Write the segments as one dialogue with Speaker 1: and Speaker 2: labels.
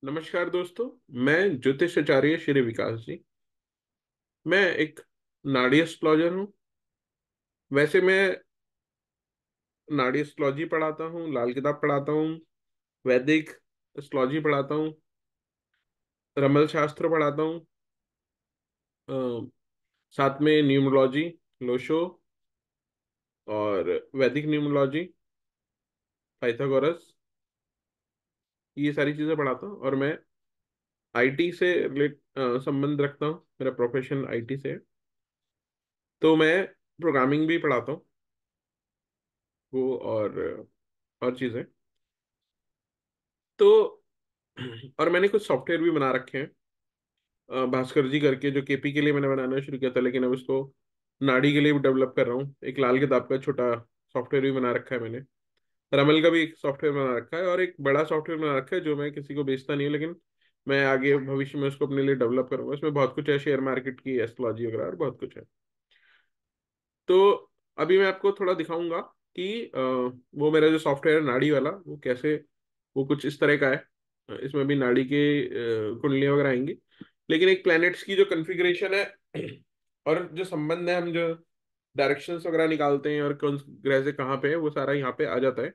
Speaker 1: नमस्कार दोस्तों। मैं ज्योतिष आचार्य श्री विकास जी। मैं एक नाड़ी एस्ट्रोलॉजर हूँ। वैसे मैं नाड़ी एस्ट्रोलॉजी पढ़ाता हूँ, लाल किताब पढ़ाता हूँ, वैदिक एस्ट्रोलॉजी पढ़ाता हूँ, रमल शास्त्र पढ़ाता हूँ, अ, साथ में न्यूमरोलॉजी, लोशो और वैदिक न्यूमरोलॉजी, पाइथागोरस, ये सारी चीज़ें पढ़ाता हूँ। और मैं आईटी से संबंध रखता हूँ। मेरा प्रोफेशन आईटी से है, तो मैं प्रोग्रामिंग भी पढ़ाता हूँ वो और चीज़ें। तो और मैंने कुछ सॉफ्टवेयर भी बना रखे हैं, भास्कर जी करके, जो केपी के लिए मैंने बनाना शुरू किया था, लेकिन अब इसको नाड़ी के लिए भी डेवलप कर रहा हूँ। एक लाल किताब का छोटा सॉफ्टवेयर भी बना रखा है मैंने। रमल का भी एक सॉफ्टवेयर बना रखा है, और एक बड़ा सॉफ्टवेयर बना रखा है जो मैं किसी को बेचता नहीं हूँ, लेकिन मैं आगे भविष्य में उसको अपने लिए डेवलप करूंगा। इसमें बहुत कुछ है, शेयर मार्केट की, एस्ट्रोलॉजी वगैरह, और बहुत कुछ है। तो अभी मैं आपको थोड़ा दिखाऊंगा कि वो मेरा जो सॉफ्टवेयर है नाड़ी वाला, वो कैसे, वो कुछ इस तरह का है। इसमें भी नाड़ी के कुंडलियां वगैरह आएंगी, लेकिन एक प्लैनेट्स की जो कन्फिग्रेशन है और जो संबंध है, हम जो डायरेक्शंस वगैरह निकालते हैं और कौन ग्रह से कहाँ पे है, वो सारा यहाँ पे आ जाता है।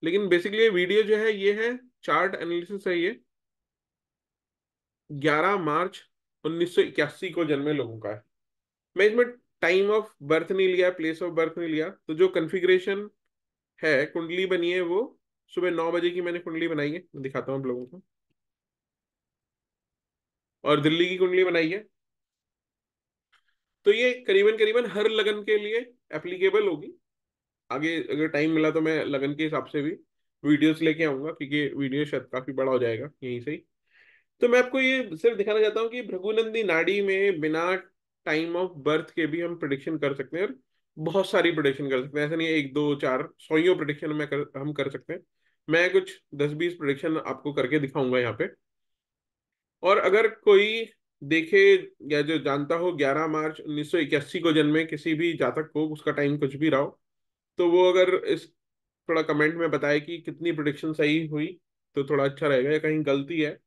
Speaker 1: लेकिन बेसिकली ये वीडियो जो है, ये है चार्ट एनालिसिस है। ये 11 मार्च 1981 को जन्मे लोगों का है। मैं इसमें टाइम ऑफ बर्थ नहीं लिया, प्लेस ऑफ बर्थ नहीं लिया। तो जो कन्फिग्रेशन है, कुंडली बनी है, वो सुबह 9 बजे की मैंने कुंडली बनाई है, मैं दिखाता हूँ आप लोगों को। और दिल्ली की कुंडली बनाई है। तो ये करीबन करीबन हर लगन के लिए एप्लीकेबल होगी। आगे अगर टाइम मिला तो मैं लगन के हिसाब से भी वीडियोस लेके आऊंगा, क्योंकि वीडियो शायद काफी बड़ा हो जाएगा यहीं से ही। तो मैं आपको ये सिर्फ दिखाना चाहता हूँ कि भृगुनंदी नाड़ी में बिना टाइम ऑफ बर्थ के भी हम प्रिडिक्शन कर सकते हैं, और बहुत सारी प्रिडिक्शन कर सकते हैं। ऐसा नहीं है एक दो चार, सौयों प्रिडिक्शन हम कर सकते हैं। मैं कुछ 10-20 प्रिडिक्शन आपको करके दिखाऊंगा यहाँ पे। और अगर कोई देखे या जो जानता हो 11 मार्च 1981 को जन्मे किसी भी जातक को, उसका टाइम कुछ भी रहा हो, तो वो अगर इस थोड़ा कमेंट में बताए कि कितनी प्रिडिक्शन सही हुई, तो थोड़ा अच्छा रहेगा, या कहीं गलती है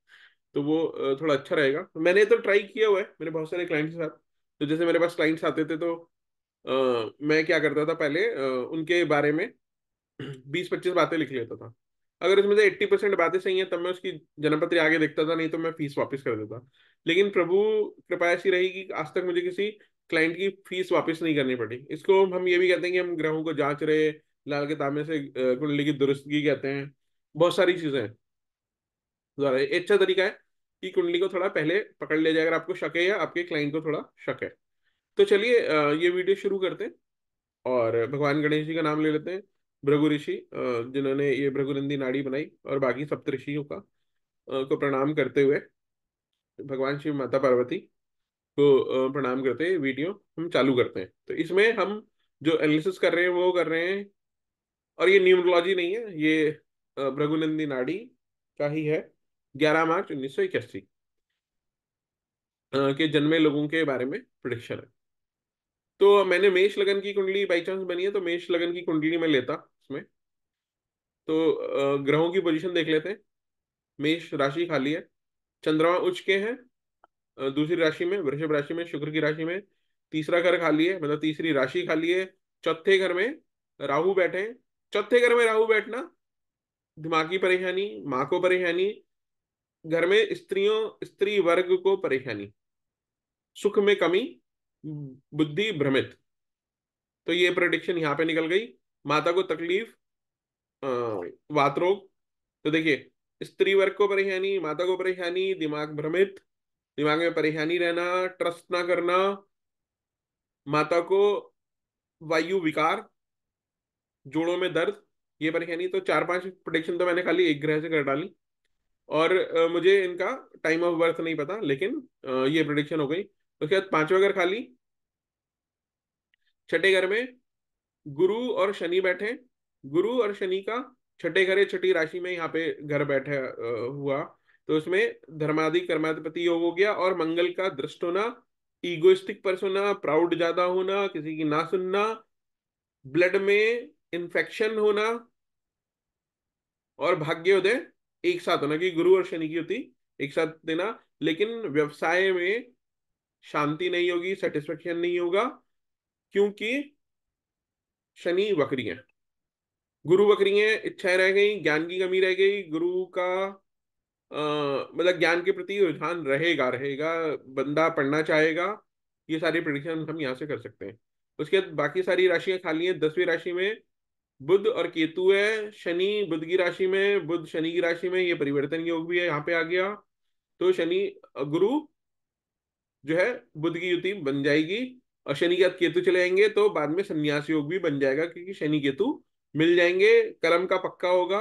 Speaker 1: तो वो थोड़ा अच्छा रहेगा। मैंने तो ट्राई किया हुआ है मेरे बहुत सारे क्लाइंट्स के साथ। तो जैसे मेरे पास क्लाइंट्स आते थे, तो मैं क्या करता था पहले, उनके बारे में 20-25 बातें लिख लेता था। अगर उसमें से 80% बातें सही हैं, तब मैं उसकी जन्मपत्री आगे देखता था, नहीं तो मैं फीस वापस कर देता। लेकिन प्रभु कृपा ऐसी रही कि आज तक मुझे किसी क्लाइंट की फीस वापस नहीं करनी पड़ी। इसको हम ये भी कहते हैं कि हम ग्रहों को जांच रहे, लाल किताब में से कुंडली की दुरुस्तगी कहते हैं, बहुत सारी चीजें हैं। ये अच्छा तरीका है कि कुंडली को थोड़ा पहले पकड़ लिया जाए, अगर आपको शक है या आपके क्लाइंट को थोड़ा शक है। तो चलिए ये वीडियो शुरू करते हैं, और भगवान गणेश जी का नाम ले लेते हैं। भृगु ऋषि, जिन्होंने ये भृगुनंदी नाड़ी बनाई, और बाकी सप्त ऋषियों का को प्रणाम करते हुए, भगवान शिव, माता पार्वती को प्रणाम करते हुए वीडियो हम चालू करते हैं। तो इसमें हम जो एनालिसिस कर रहे हैं वो कर रहे हैं, और ये न्यूमरोलॉजी नहीं है, ये भृगुनंदी नाड़ी का ही है। 11 मार्च 1981 के जन्मे लोगों के बारे में प्रिडिक्शन है। तो मैंने मेष लगन की कुंडली बाई चांस बनी है, तो मेष लगन की कुंडली में लेता उसमें। तो ग्रहों की पोजीशन देख लेते हैं। मेष राशि खाली है, चंद्रमा उच्च के हैं दूसरी राशि में, वृषभ राशि में, शुक्र की राशि में। तीसरा घर खाली है, मतलब तीसरी राशि खाली है। चौथे घर में राहु बैठे हैं। चौथे घर में राहु बैठना दिमागी परेशानी, माँ को परेशानी, घर में स्त्री वर्ग को परेशानी, सुख में कमी, बुद्धि भ्रमित। तो ये प्रेडिक्शन यहाँ पे निकल गई। माता को तकलीफ, अ, वात रोग। तो देखिए, स्त्री वर्ग को परेशानी, माता को परेशानी, दिमाग भ्रमित, दिमाग में परेशानी रहना, ट्रस्ट ना करना, माता को वायु विकार, जोड़ों में दर्द, ये परेशानी। तो 4-5 प्रोडिक्शन तो मैंने खाली एक ग्रह से कर डाली। और मुझे इनका टाइम ऑफ बर्थ नहीं पता, लेकिन ये प्रोडिक्शन हो गई। उसके बाद पांचवा घर खाली। छठे घर में गुरु और शनि बैठे। गुरु और शनि का छठे घर है, छठी राशि में यहाँ पे घर बैठे हुआ। तो उसमें धर्मादि कर्माधिपति योग हो गया, और मंगल का दृष्ट होना, ईगोइस्टिक पर्सोना, प्राउड ज्यादा होना, किसी की ना सुनना, ब्लड में इन्फेक्शन होना, और भाग्योदय एक साथ होना कि गुरु और शनि की युति एक साथ देना, लेकिन व्यवसाय में शांति नहीं होगी, सेटिस्फेक्शन नहीं होगा, क्योंकि शनि वक्री है, गुरु वक्री है, इच्छाएं रह गई, ज्ञान की कमी रह गई, गुरु का मतलब ज्ञान के प्रति रुझान रहेगा रहेगा, बंदा पढ़ना चाहेगा। ये सारी प्रिडिक्शन हम यहाँ से कर सकते हैं। उसके बाद बाकी सारी राशियां खाली हैं। 10वीं राशि में बुध और केतु है, शनि बुध की राशि में, बुध शनि की राशि में, ये परिवर्तन योग भी है, यहाँ पे आ गया। तो शनि गुरु जो है बुध की युति बन जाएगी, और शनि के साथ केतु चले जाएंगे तो बाद में संन्यास योग भी बन जाएगा, क्योंकि शनि केतु मिल जाएंगे, कर्म का पक्का होगा।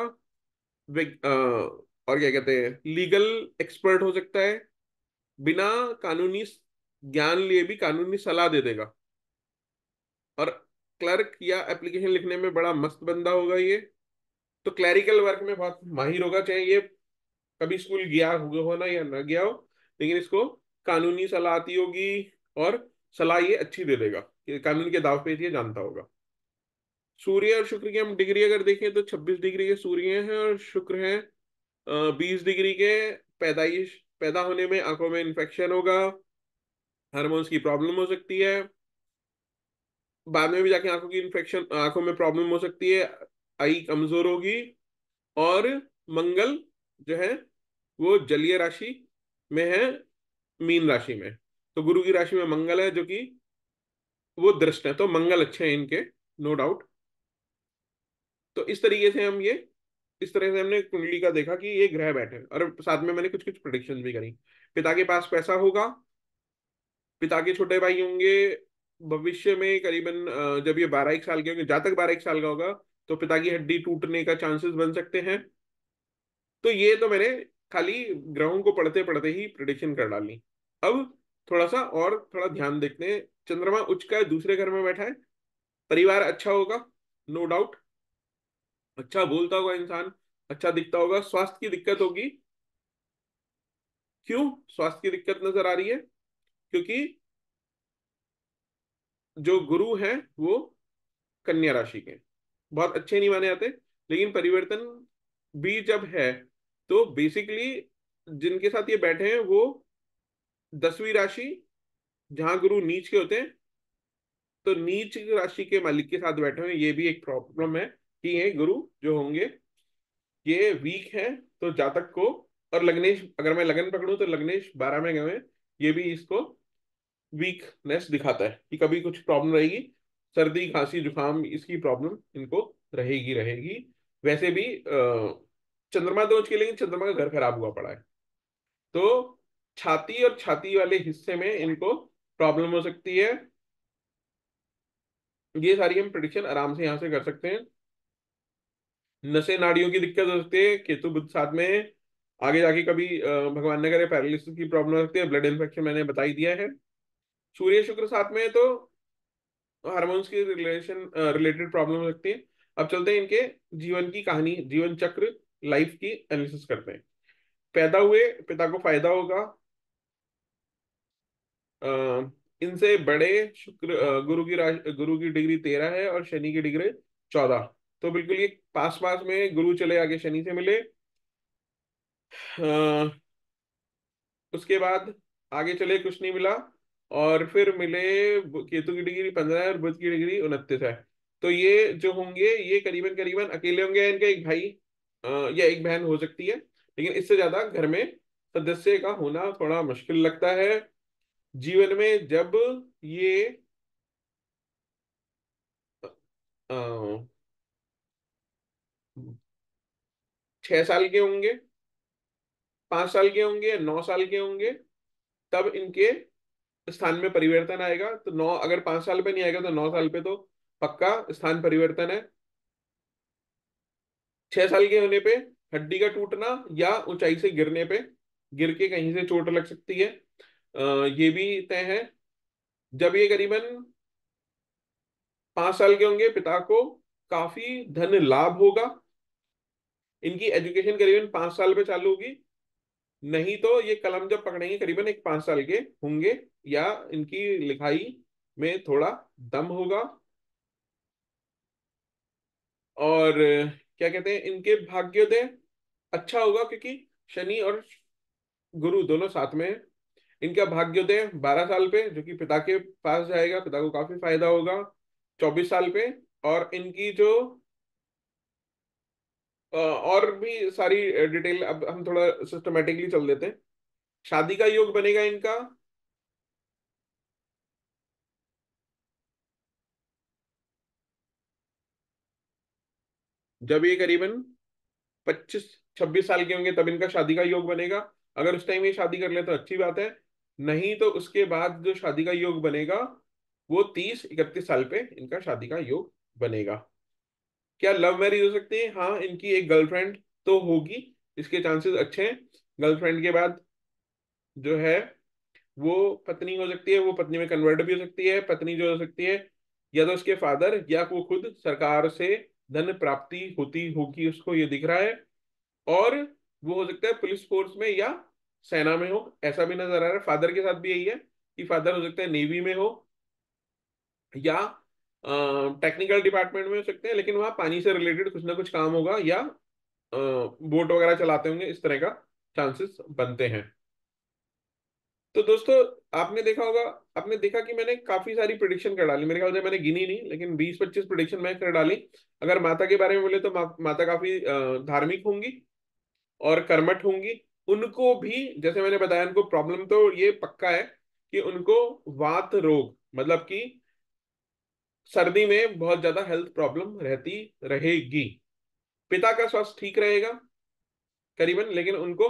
Speaker 1: और क्या कहते हैं, लीगल एक्सपर्ट हो सकता है, बिना कानूनी ज्ञान लिए भी कानूनी सलाह दे देगा। और क्लर्क या एप्लीकेशन लिखने में बड़ा मस्त बंदा होगा ये। तो क्लैरिकल वर्क में बहुत माहिर होगा, चाहे ये कभी स्कूल गया हो ना या ना गया हो, लेकिन इसको कानूनी सलाह आती होगी, और सलाह ये अच्छी दे देगा, ये कानून के दाव पेच ये जानता होगा। सूर्य और शुक्र की हम डिग्री अगर देखें तो 26 डिग्री के सूर्य हैं और शुक्र हैं 20 डिग्री के। पैदाइश पैदा होने में आंखों में इन्फेक्शन होगा, हार्मोन्स की प्रॉब्लम हो सकती है, बाद में भी जाके आंखों की इन्फेक्शन, आंखों में प्रॉब्लम हो सकती है, आई कमजोर होगी। और मंगल जो है वो जलीय राशि में है, मीन राशि में। तो गुरु की राशि में मंगल है जो कि वो दृष्ट है, तो मंगल अच्छे हैं इनके, नो डाउट। तो इस तरीके से हम ये, इस तरह से हमने कुंडली का देखा कि ये ग्रह बैठे हैं, और साथ में मैंने कुछ कुछ प्रोडिक्शन भी करी। पिता के पास पैसा होगा, पिता के छोटे भाई होंगे भविष्य में करीबन जब ये 12 एक साल के होंगे, जब तक 12 एक साल का होगा तो पिता की हड्डी टूटने का चांसेस बन सकते हैं। तो ये तो मैंने खाली ग्रहों को पढ़ते पढ़ते ही प्रिडिक्शन कर डाली। अब थोड़ा सा और थोड़ा ध्यान देखते हैं। चंद्रमा उच्च का है, दूसरे घर में बैठा है, परिवार अच्छा होगा, नो डाउट, अच्छा बोलता होगा इंसान, अच्छा दिखता होगा। स्वास्थ्य की दिक्कत होगी, क्यों स्वास्थ्य की दिक्कत नजर आ रही है? क्योंकि जो गुरु हैं वो कन्या राशि के बहुत अच्छे नहीं माने जाते, लेकिन परिवर्तन भी जब है तो बेसिकली जिनके साथ ये बैठे हैं वो 10वीं राशि, जहां गुरु नीच के होते हैं, तो नीच राशि के मालिक के साथ बैठे हुए हैं, ये भी एक प्रॉब्लम है कि ये गुरु जो होंगे ये वीक है। तो जातक को, और लग्नेश, अगर मैं लगन पकड़ूं तो लग्नेश 12 में गए हैं, ये भी इसको वीकनेस दिखाता है कि कभी कुछ प्रॉब्लम रहेगी, सर्दी खांसी जुकाम इसकी प्रॉब्लम इनको रहेगी रहेगी। वैसे भी चंद्रमा तो के, लेकिन चंद्रमा का घर खराब हुआ पड़ा है, तो छाती और छाती वाले हिस्से में इनको प्रॉब्लम हो सकती है। ये सारी हम प्रिडिक्शन आराम से यहाँ से कर सकते हैं। नसें नाड़ियों की दिक्कत हो सकती है, केतु बुध साथ में है। आगे जाके कभी भगवान ने करे पैरालिसिस की प्रॉब्लम हो सकती है, ब्लड इन्फेक्शन मैंने बता ही दिया है। सूर्य शुक्र साथ में है तो हार्मोन्स की रिलेटेड प्रॉब्लम हो सकती है। अब चलते हैं इनके जीवन की कहानी, जीवन चक्र, लाइफ की एनालिसिस करते हैं। पैदा हुए पिता को फायदा होगा, अ, इनसे बड़े शुक्र, गुरु की डिग्री 13 है और शनि की डिग्री 14। तो बिल्कुल ये पास पास में, गुरु चले आगे शनि से मिले, उसके बाद आगे चले कुछ नहीं मिला, और फिर मिले केतु की डिग्री 15 है और बुध की डिग्री 29 है। तो ये जो होंगे ये करीबन करीबन अकेले होंगे, इनका एक भाई या एक बहन हो सकती है, लेकिन इससे ज्यादा घर में सदस्य का होना थोड़ा मुश्किल लगता है। जीवन में जब ये 6 साल के होंगे, 5 साल के होंगे, 9 साल के होंगे, तब इनके स्थान में परिवर्तन आएगा। तो 9, अगर 5 साल पे नहीं आएगा तो 9 साल पे तो पक्का स्थान परिवर्तन है। 6 साल के होने पे हड्डी का टूटना या ऊंचाई से गिरने पे, गिर के कहीं से चोट लग सकती है, ये भी तय है। जब ये करीबन 5 साल के होंगे पिता को काफी धन लाभ होगा, इनकी एजुकेशन करीबन 5 साल पे चालू होगी। नहीं तो ये कलम जब पकड़ेंगे करीबन एक 5 साल के होंगे, या इनकी लिखाई में थोड़ा दम होगा। और क्या कहते हैं इनके भाग्योदय, अच्छा होगा, क्योंकि शनि और गुरु दोनों साथ में है। इनका भाग्योदय 12 साल पे, जो कि पिता के पास जाएगा, पिता को काफी फायदा होगा। 24 साल पे। और इनकी जो और भी सारी डिटेल अब हम थोड़ा सिस्टमेटिकली चल देते हैं। शादी का योग बनेगा इनका। जब ये करीबन 25-26 साल के होंगे तब इनका शादी का योग बनेगा। अगर उस टाइम ये शादी कर ले तो अच्छी बात है। नहीं तो उसके बाद जो शादी का योग बनेगा वो 30-31 साल पे इनका शादी का योग बनेगा। क्या लव मैरिज हो सकती है? हाँ, इनकी एक गर्लफ्रेंड तो होगी, इसके चांसेस अच्छे हैं। गर्लफ्रेंड के बाद जो है वो पत्नी हो सकती है, वो पत्नी में कन्वर्ट भी हो सकती है। पत्नी जो हो सकती है, या तो उसके फादर या वो खुद सरकार से धन प्राप्ति होती होगी, उसको ये दिख रहा है। और वो हो सकता है पुलिस फोर्स में या सेना में हो, ऐसा भी नजर आ रहा है। फादर के साथ भी यही है कि फादर हो सकता है नेवी में हो या टेक्निकल डिपार्टमेंट में हो सकते हैं, लेकिन वहाँ पानी से रिलेटेड कुछ ना कुछ काम होगा, या बोट वगैरह चलाते होंगे, इस तरह का चांसेस बनते हैं। तो दोस्तों, आपने देखा होगा, आपने देखा कि मैंने काफी सारी प्रिडिक्शन कर डाली। मेरे ख्याल से मैंने गिनी नहीं, लेकिन 20-25 प्रिडिक्शन मैं कर डाली। अगर माता के बारे में बोले तो माता काफी धार्मिक होंगी और कर्मठ होंगी। उनको भी जैसे मैंने बताया, उनको प्रॉब्लम तो ये पक्का है कि उनको वात रोग, मतलब कि सर्दी में बहुत ज्यादा हेल्थ प्रॉब्लम रहती रहेगी। पिता का स्वास्थ्य ठीक रहेगा करीबन, लेकिन उनको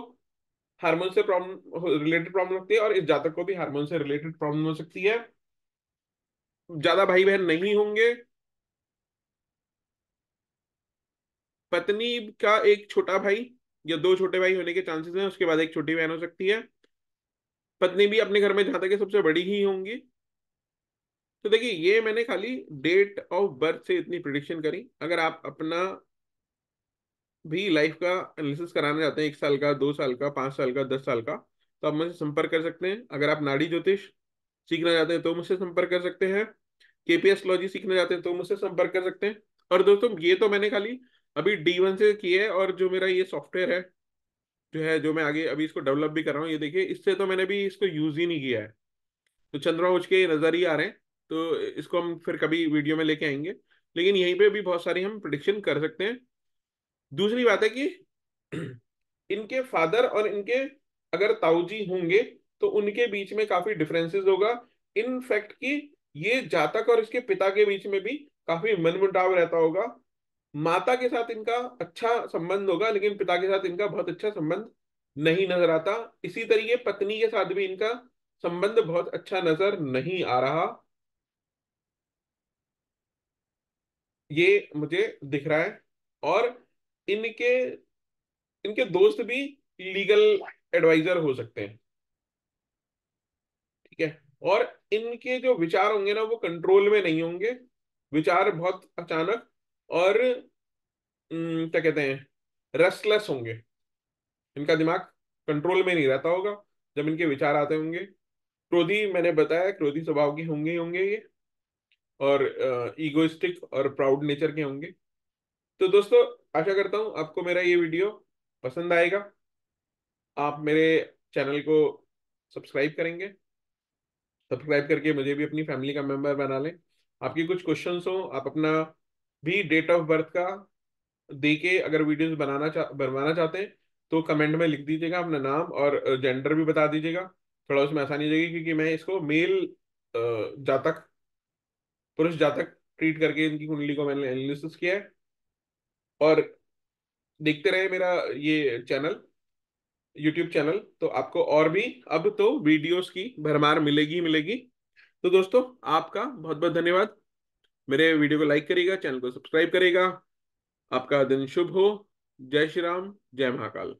Speaker 1: हार्मोन से प्रॉब्लम रिलेटेड प्रॉब्लम होती है, और इस जातक को भी हार्मोन से रिलेटेड प्रॉब्लम हो सकती है। ज्यादा भाई बहन नहीं होंगे। पत्नी का एक छोटा भाई या दो छोटे भाई होने के चांसेस हैं, उसके बाद एक छोटी बहन हो सकती है। पत्नी भी अपने घर में जहां तक है सबसे बड़ी ही होंगी। तो देखिए, ये मैंने खाली डेट ऑफ बर्थ से इतनी प्रिडिक्शन करी। अगर आप अपना भी लाइफ का एनालिसिस कराना चाहते हैं, 1 साल का, 2 साल का, 5 साल का, 10 साल का, तो आप मुझसे संपर्क कर सकते हैं। अगर आप नाड़ी ज्योतिष सीखना चाहते हैं तो मुझसे संपर्क कर सकते हैं। केपीएस्ट्रोलॉजी सीखना चाहते हैं तो मुझसे संपर्क कर सकते हैं। और दोस्तों, ये तो मैंने खाली अभी D1 से की है, और जो मेरा ये सॉफ्टवेयर है, जो मैं आगे अभी इसको डेवलप भी कर रहा हूँ, ये देखिए, इससे तो मैंने भी इसको यूज ही नहीं किया है। तो चंद्रमा मुझ के नजर ही आ रहे हैं। तो इसको हम फिर कभी वीडियो में लेके आएंगे। लेकिन यहीं पे भी बहुत सारी हम प्रिडिक्शन कर सकते हैं। दूसरी बात है कि इनके फादर और इनके अगर ताऊजी होंगे तो उनके बीच में काफी डिफरेंसेस होगा। इनफैक्ट कि ये जातक और इसके पिता के बीच में भी काफी मनमुटाव रहता होगा। माता के साथ इनका अच्छा संबंध होगा, लेकिन पिता के साथ इनका बहुत अच्छा संबंध नहीं नजर आता। इसी तरीके पत्नी के साथ भी इनका संबंध बहुत अच्छा नजर नहीं आ रहा। ये मुझे दिख रहा है। और इनके इनके दोस्त भी लीगल एडवाइजर हो सकते हैं। ठीक है। और इनके जो विचार होंगे ना, वो कंट्रोल में नहीं होंगे। विचार बहुत अचानक और क्या कहते हैं, रेस्टलेस होंगे। इनका दिमाग कंट्रोल में नहीं रहता होगा जब इनके विचार आते होंगे। क्रोधी, मैंने बताया, क्रोधी स्वभाव के होंगे ही होंगे ये। और ईगोइस्टिक और प्राउड नेचर के होंगे। तो दोस्तों, आशा करता हूँ आपको मेरा ये वीडियो पसंद आएगा। आप मेरे चैनल को सब्सक्राइब करेंगे। सब्सक्राइब करके मुझे भी अपनी फैमिली का मेंबर बना लें। आपकी कुछ क्वेश्चंस हो, आप अपना भी डेट ऑफ बर्थ का दे के अगर वीडियोस बनवाना चाहते हैं तो कमेंट में लिख दीजिएगा अपना नाम और जेंडर भी बता दीजिएगा। थोड़ा उसमें आसानी हो जाएगी, क्योंकि मैं इसको मेल जातक, पुरुष जातक ट्रीट करके इनकी कुंडली को मैंने एनालिसिस किया है। और देखते रहे मेरा ये चैनल, यूट्यूब चैनल, तो आपको और भी अब तो वीडियोस की भरमार मिलेगी ही मिलेगी। तो दोस्तों, आपका बहुत बहुत धन्यवाद। मेरे वीडियो को लाइक करिएगा, चैनल को सब्सक्राइब करिएगा। आपका दिन शुभ हो। जय श्री राम, जय महाकाल।